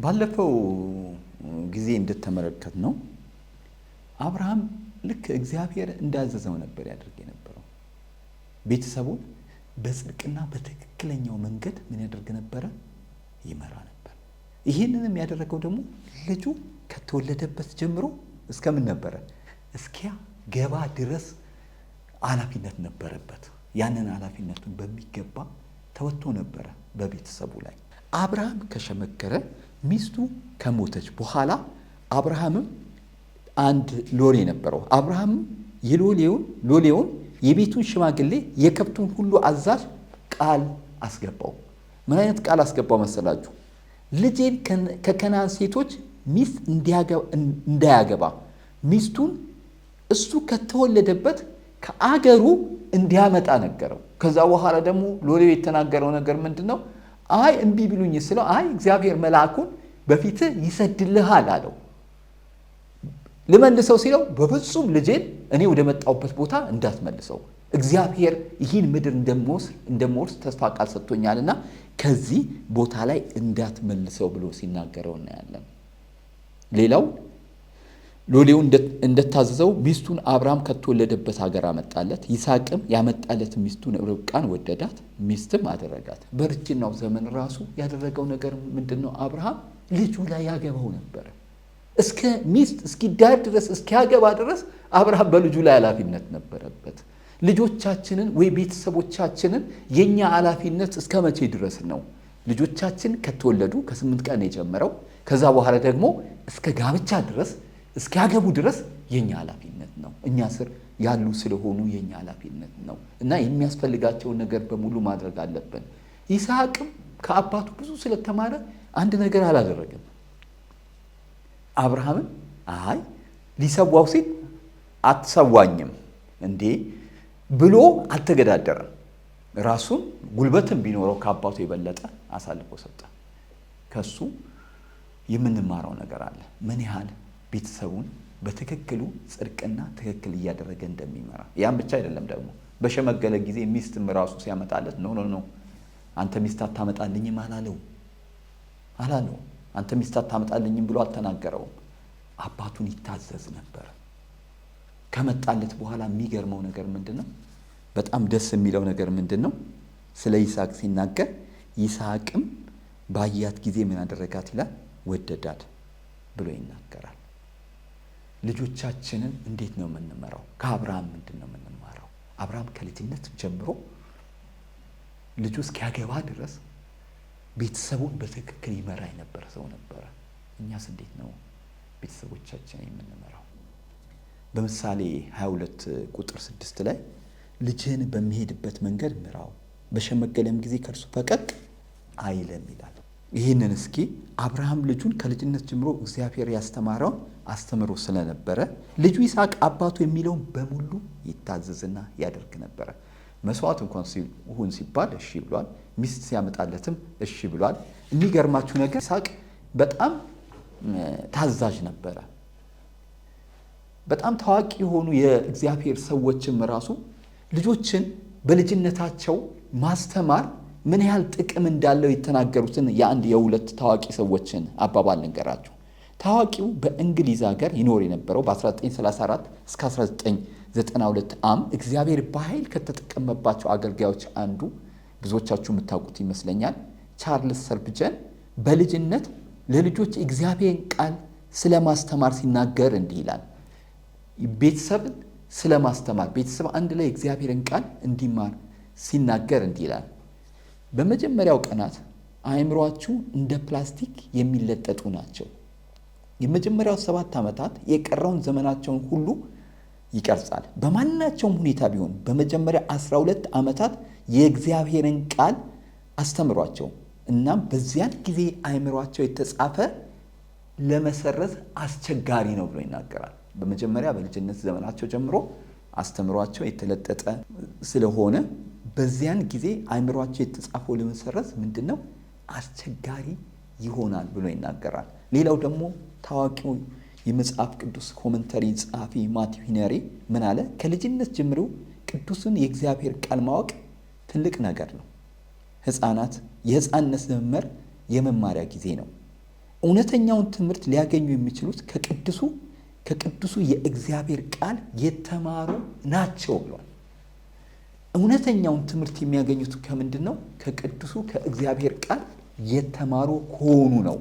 ባለፈው ጊዜ እንደተመለከት ነው አብርሃም ልክ እግዚአብሔር እንዳዘዘው ነበር ያደርግ የነበረው። ቤተሰቡን በጽድቅና በትክክለኛው መንገድ ምን ያደርግ ነበር? ይመራ ነበር። ይህንንም ያደረገው ደግሞ ልጁ ከተወለደበት ጀምሮ እስከምን ነበረ? እስኪያ ገባ ድረስ ኃላፊነት ነበረበት። ያንን ኃላፊነቱን በሚገባ ተወጥቶ ነበረ በቤተሰቡ ላይ። አብርሃም ከሸመገለ ሚስቱ ከሞተች በኋላ አብርሃምም አንድ ሎሌ ነበረው። አብርሃም ሎሌውን የቤቱን ሽማግሌ የከብቱን ሁሉ አዛዥ ቃል አስገባው። ምን አይነት ቃል አስገባው መሰላችሁ? ልጄን ከከናን ሴቶች ሚስት እንዳያገባ ሚስቱን እሱ ከተወለደበት ከአገሩ እንዲያመጣ ነገረው። ከዛ በኋላ ደግሞ ሎሌው የተናገረው ነገር ምንድነው? አይ እምቢ ብሉኝ ስለው አይ እግዚአብሔር መልአኩን በፊትህ ይሰድልሃል አለው። ልመልሰው ሲለው በፍጹም ልጄን እኔ ወደ መጣሁበት ቦታ እንዳትመልሰው፣ እግዚአብሔር ይህን ምድር እንደምወርስ ተስፋ ቃል ሰጥቶኛልና ከዚህ ቦታ ላይ እንዳትመልሰው ብሎ ሲናገረው እናያለን። ሌላው ሎሌው እንደታዘዘው ሚስቱን አብርሃም ከተወለደበት ሀገር አመጣለት። ይስሐቅም ያመጣለት ሚስቱን ርብቃን ወደዳት፣ ሚስትም አደረጋት። በእርጅናው ዘመን ራሱ ያደረገው ነገር ምንድነው? አብርሃም ልጁ ላይ ያገባው ነበር። እስከ ሚስት እስኪዳር ድረስ እስኪያገባ ድረስ አብርሃም በልጁ ላይ ኃላፊነት ነበረበት። ልጆቻችንን ወይ ቤተሰቦቻችንን የኛ ኃላፊነት እስከ መቼ ድረስ ነው? ልጆቻችን ከተወለዱ ከ8 ቀን የጀመረው ከዛ በኋላ ደግሞ እስከ ጋብቻ ድረስ እስኪያገቡ ድረስ የኛ ኃላፊነት ነው። እኛ ስር ያሉ ስለሆኑ የኛ ኃላፊነት ነው እና የሚያስፈልጋቸውን ነገር በሙሉ ማድረግ አለብን። ይስሐቅም ከአባቱ ብዙ ስለተማረ አንድ ነገር አላደረገም። አብርሃምን አይ ሊሰዋው ሲል አትሰዋኝም እንዴ ብሎ አልተገዳደረም። ራሱን ጉልበትም ቢኖረው ከአባቱ የበለጠ አሳልፎ ሰጠ። ከሱ የምንማረው ነገር አለ። ምን ያህል ቤተሰቡን በትክክሉ ጽድቅና ትክክል እያደረገ እንደሚመራ። ያን ብቻ አይደለም ደግሞ በሸመገለ ጊዜ ሚስትም ራሱ ሲያመጣለት ኖ አንተ ሚስት አታመጣልኝም አላለው። አንተ ሚስት አታመጣልኝም ብሎ አልተናገረውም። አባቱን ይታዘዝ ነበር። ከመጣለት በኋላ የሚገርመው ነገር ምንድነው? በጣም ደስ የሚለው ነገር ምንድነው? ስለ ይስሐቅ ሲናገር ይስሐቅም ባያት ጊዜ ምን አደረጋት ይላል? ወደዳት ብሎ ይናገራል። ልጆቻችንን እንዴት ነው የምንመራው? ከአብርሃም ምንድን ነው የምንማረው? አብርሃም ከልጅነት ጀምሮ ልጁ እስኪያገባ ድረስ ቤተሰቡን በትክክል ይመራ የነበረ ሰው ነበረ። እኛስ እንዴት ነው ቤተሰቦቻችንን የምንመራው? በምሳሌ 22 ቁጥር 6 ላይ ልጅህን በሚሄድበት መንገድ ምራው፣ በሸመገለም ጊዜ ከእርሱ ፈቀቅ አይልም ይላል። ይህንን እስኪ አብርሃም ልጁን ከልጅነት ጀምሮ እግዚአብሔር ያስተማረውን አስተምሮ ስለነበረ ልጁ ይስሐቅ አባቱ የሚለውን በሙሉ ይታዘዝና ያደርግ ነበረ። መስዋዕት እንኳን ሲሆን ሲባል እሺ ብሏል። ሚስት ሲያመጣለትም እሺ ብሏል። የሚገርማችሁ ነገር ይስሐቅ በጣም ታዛዥ ነበረ። በጣም ታዋቂ የሆኑ የእግዚአብሔር ሰዎችም ራሱ ልጆችን በልጅነታቸው ማስተማር ምን ያህል ጥቅም እንዳለው የተናገሩትን የአንድ የሁለት ታዋቂ ሰዎችን አባባል ልንገራችሁ። ታዋቂው በእንግሊዝ ሀገር ይኖር የነበረው በ1934 እስከ 1992 እግዚአብሔር በኃይል ከተጠቀመባቸው አገልጋዮች አንዱ ብዙዎቻችሁ የምታውቁት ይመስለኛል፣ ቻርልስ ሰርፕጀን በልጅነት ለልጆች እግዚአብሔርን ቃል ስለማስተማር ሲናገር እንዲህ ይላል። ቤተሰብን ስለማስተማር ቤተሰብ አንድ ላይ እግዚአብሔርን ቃል እንዲማር ሲናገር እንዲህ ይላል። በመጀመሪያው ቀናት አእምሮአችሁ እንደ ፕላስቲክ የሚለጠጡ ናቸው። የመጀመሪያው 7 ዓመታት የቀረውን ዘመናቸውን ሁሉ ይቀርጻል። በማናቸውም ሁኔታ ቢሆን በመጀመሪያ 12 ዓመታት የእግዚአብሔርን ቃል አስተምሯቸው። እናም በዚያን ጊዜ አእምሮአቸው የተጻፈ ለመሰረዝ አስቸጋሪ ነው ብሎ ይናገራል። በመጀመሪያ በልጅነት ዘመናቸው ጀምሮ አስተምሯቸው የተለጠጠ ስለሆነ በዚያን ጊዜ አእምሮአቸው የተጻፈው ለመሰረዝ ምንድነው አስቸጋሪ ይሆናል ብሎ ይናገራል። ሌላው ደግሞ ታዋቂው የመጽሐፍ ቅዱስ ኮመንተሪ ጸሐፊ ማቲው ሄነሪ ምን አለ? ከልጅነት ጀምሮ ቅዱስን የእግዚአብሔር ቃል ማወቅ ትልቅ ነገር ነው። የህፃንነት ዘመን የመማሪያ ጊዜ ነው። እውነተኛውን ትምህርት ሊያገኙ የሚችሉት ከቅዱሱ የእግዚአብሔር ቃል የተማሩ ናቸው ብሏል። እውነተኛውን ትምህርት የሚያገኙት ከምንድን ነው? ከቅዱሱ ከእግዚአብሔር ቃል የተማሩ ከሆኑ ነው